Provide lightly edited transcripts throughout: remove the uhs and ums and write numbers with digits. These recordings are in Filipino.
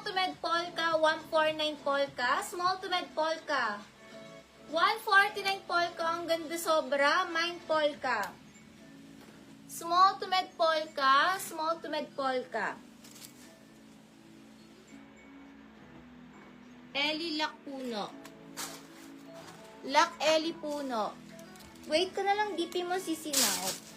to med polka, 149 polka. Small to med polka, 149 polka. Ang ganda sobra. Mine polka. Small to med polka, small to med polka. Ellie Lac Puno. Lac Ellie Puno. Wait ko na lang, dipin mo sisinaw.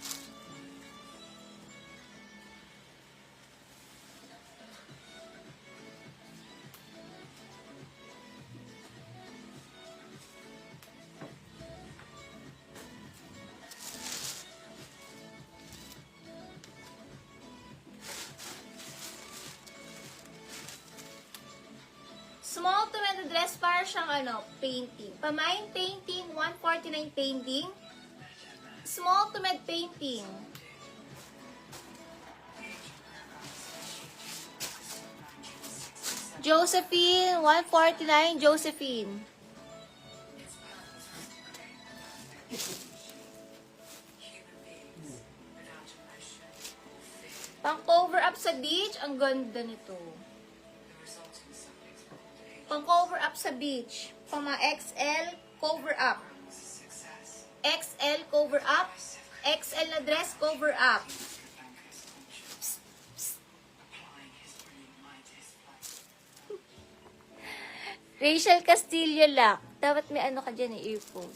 Small to med dress, para siyang painting. Pamain painting, 149 painting. Small to med painting. Josephine, 149, Josephine. Pang cover up sa beach, ang ganda nito. Pang cover up sa beach. Pang mga XL, cover up. XL, cover up. XL na dress, cover up. Psst, psst. Rachel Castillo, Lac. Dapat may ano ka dyan, earphone.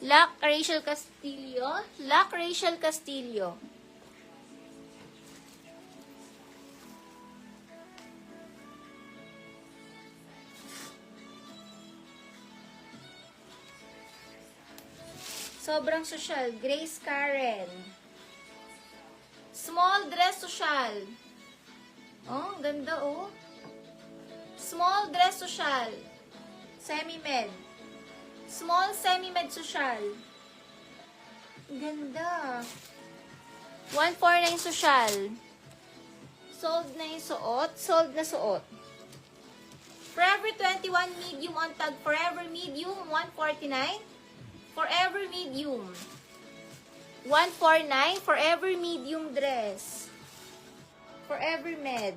Lac, Rachel Castillo. Lac, Rachel Castillo. Sobrang social. Grace Karen. Small dress social. Oh, ganda oh. Small dress social. Semi-med. Small semi-med social. Ganda. 149 social. Sold na yung suot. Sold na suot. Forever 21 medium on tag. Forever medium 149. Forever medium. 149. Forever medium dress. Forever med.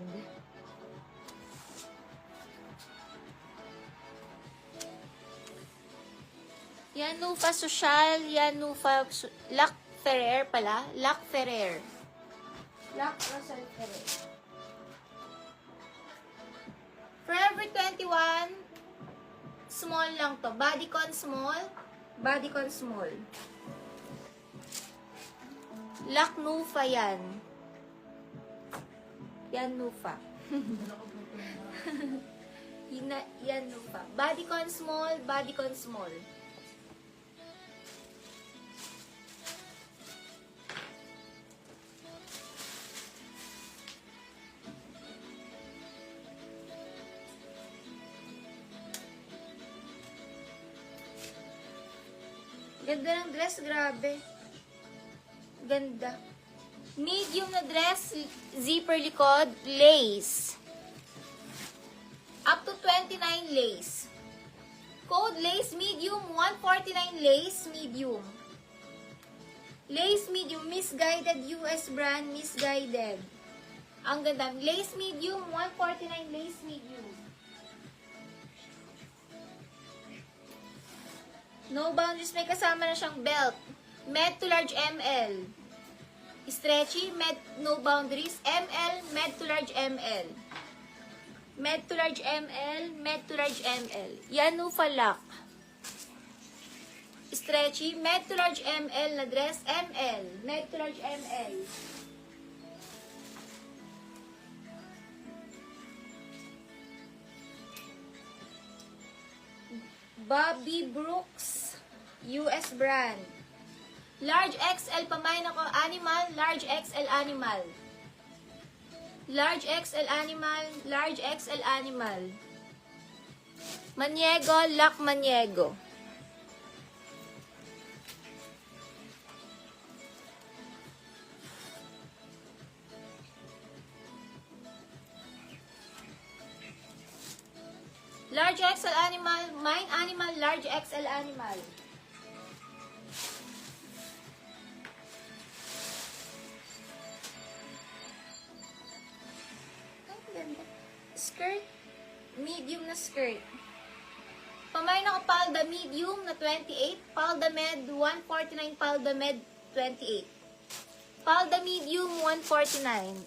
Yanufa Social. Yanufa. Lac Ferrer pala. Lac Ferrer. Lac Russell Ferrer. Forever 21. Small lang to. Bodycon small. Bodycon small. Lac Nufa yan. Yan Nufa. Yan Nufa. Bodycon small, bodycon small. Ganda ng dress, grabe. Ganda. Medium na dress, zipper likod, lace. Up to 29 lace. Code lace medium, 149 lace medium. Lace medium, misguided US brand, misguided. Ang ganda. Lace medium, 149 lace medium. No boundaries, may kasama na siyang belt. Med to large ML. Stretchy, med, no boundaries. ML, med to large ML. Med to large ML, med to large ML. Yanufa Lac. Stretchy, med to large ML na dress, ML. Med to large ML. Bobby Brooks, US brand. Large XL, pamain ako, animal, large XL animal. Large XL animal, large XL animal. Maniego, Lac Maniego. Large XL animal, mine animal, large XL animal. Ang ganda. Skirt. medium na skirt. Pamain ako palda medium na 28, palda med 149, palda med 28. Palda medium 149.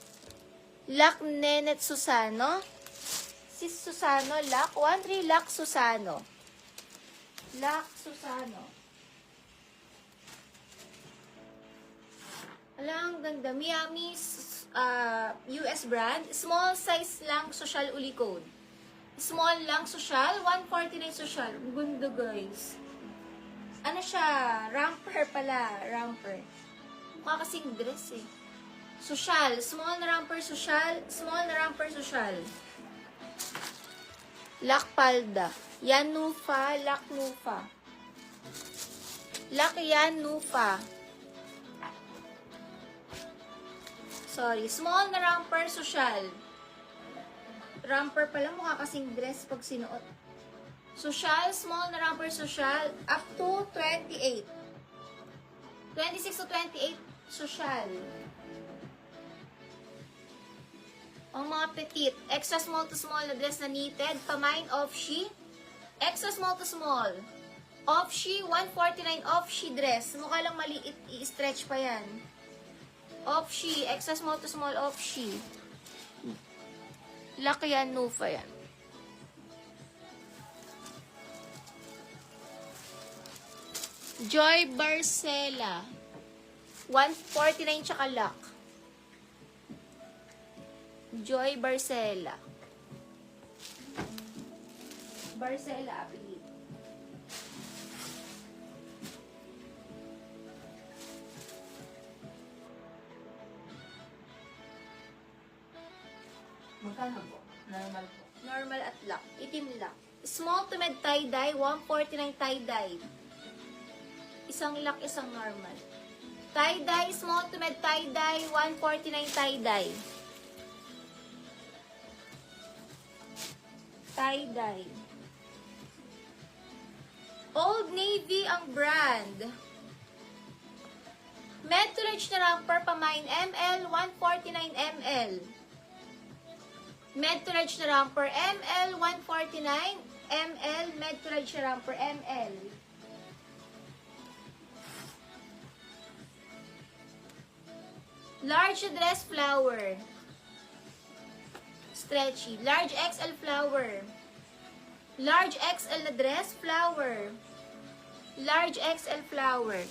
Lac Nenet Susano. Si Susano, Lac 13, Lac Susano. Lac Susano. Alang ganda. Miami US brand. Small size lang, social uli code. Small lang, social. 149 social. Ganda, guys. Ano siya? Romper pala. Romper. Mukha kasing dress eh. Social. Small na romper, social. Small na romper, social. Lac palda. Yan Nufa. Lac Nufa. Lac yan Nufa. Sorry. Small na romper, social. Romper pala, mukha kasing dress pag sinuot. Social, small na romper social, up to 28. 26 to 28, social. Ang mga petite, extra small to small na dress na knitted, pamain off-she. Extra small to small. Off-she, 149 off-she dress. Mukha lang maliit, i-stretch pa yan. Off-she, extra small to small off-she. Laki yan, Nufa yan. Joy Barcela. 149 tsaka Lac. Joy Barcela. Barcela, apelid. Magkano po? Normal po. Normal at Lac. Itim Lac. Small to med tie-dye, 149 tie-dye. Isang Lac, isang normal. Tie-dye, small to med tie-dye, 149 tie-dye. Tie-dye. Old Navy ang brand. Med to large na romper, pamain ML, 149 ML. Med to large na romper, ML, 149 ML, med to large na romper, ML. Large dress flower. Stretchy. Large XL flower. Large XL na dress flower. Large XL flower.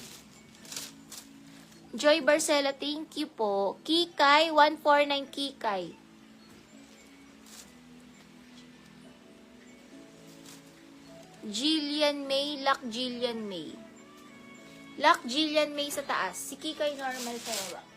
Joy Barcela, thank you po. Kikay, 149 Kikay. Jillian May, Lac Jillian May. Lac Jillian May sa taas. Si Kikay normal sa baba.